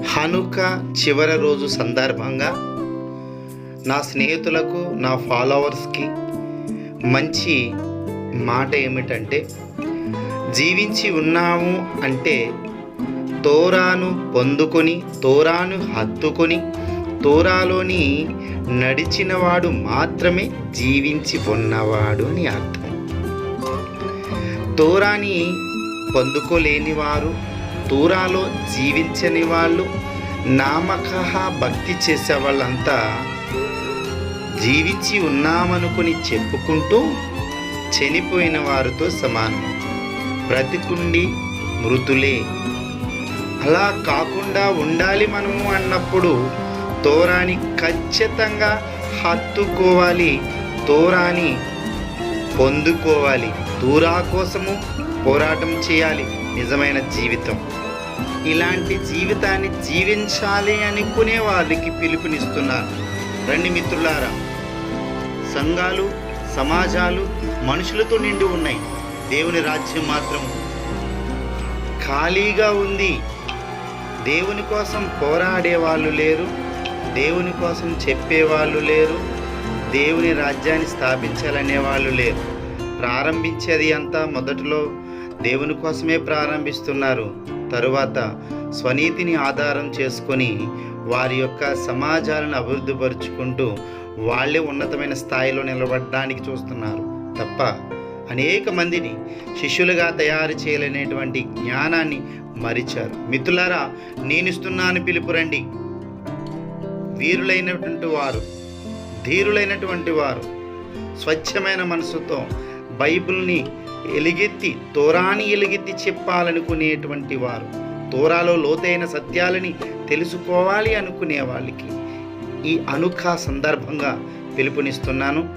హనుక చివరి రోజు సందర్భంగా నా స్నేహితులకు, నా ఫాలోవర్స్కి మంచి మాట ఏమిటంటే, జీవించి ఉన్నాము అంటే తోరాను పొందుకొని, తోరాను హత్తుకొని, తోరాలోని నడిచినవాడు మాత్రమే జీవించి ఉన్నవాడు అని అర్థం. తోరాని పొందుకోలేని వారు, తోరాలో జీవించని వాళ్ళు, నామక భక్తి చేసే వాళ్ళంతా జీవించి ఉన్నామనుకుని చెప్పుకుంటూ చనిపోయిన వారితో సమానం. బ్రతికుండి మృతులే. అలా కాకుండా ఉండాలి మనము అన్నప్పుడు తోరాని ఖచ్చితంగా హత్తుకోవాలి, తోరాని పొందుకోవాలి, తోరా కోసము పోరాటం చేయాలి. నిజమైన జీవితం, ఇలాంటి జీవితాన్ని జీవించాలి అనుకునే వాళ్ళకి పిలుపునిస్తున్నారు. రండి మిత్రులారా, సంఘాలు, సమాజాలు మనుషులతో నిండి ఉన్నాయి. దేవుని రాజ్యం మాత్రం ఖాళీగా ఉంది. దేవుని కోసం పోరాడే వాళ్ళు లేరు, దేవుని కోసం చెప్పేవాళ్ళు లేరు, దేవుని రాజ్యాన్ని స్థాపించాలనే వాళ్ళు లేరు. ప్రారంభించేది అంతా మొదట్లో దేవుని కోసమే ప్రారంభిస్తున్నారు. తరువాత స్వనీతిని ఆధారం చేసుకొని వారి యొక్క సమాజాలను అభివృద్ధిపరుచుకుంటూ వాళ్ళే ఉన్నతమైన స్థాయిలో నిలబడడానికి చూస్తున్నారు తప్ప అనేక మందిని శిష్యులుగా తయారు చేయలేనటువంటి జ్ఞానాన్ని మరిచారు. మిత్రులారా, నేనిస్తున్నాను పిలుపు, రండి. వీరులైనటువంటి వారు, ధీరులైనటువంటి వారు, స్వచ్ఛమైన మనసుతో బైబిల్ని ఎలుగెత్తి, తోరాని ఎలుగెత్తి చెప్పాలనుకునేటువంటి వారు, తోరాలో లోతైన సత్యాలని తెలుసుకోవాలి అనుకునే వాళ్ళకి ఈ హనుక సందర్భంగా పిలుపునిస్తున్నాను.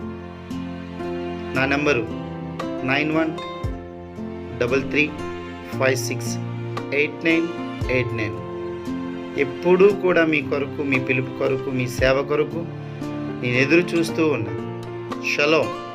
నా నెంబరు 9133568989. ఎప్పుడూ కూడా మీ కొరకు, మీ పిలుపు కొరకు, మీ సేవ కొరకు నేను ఎదురు చూస్తూ ఉన్నాను. షలోమ్.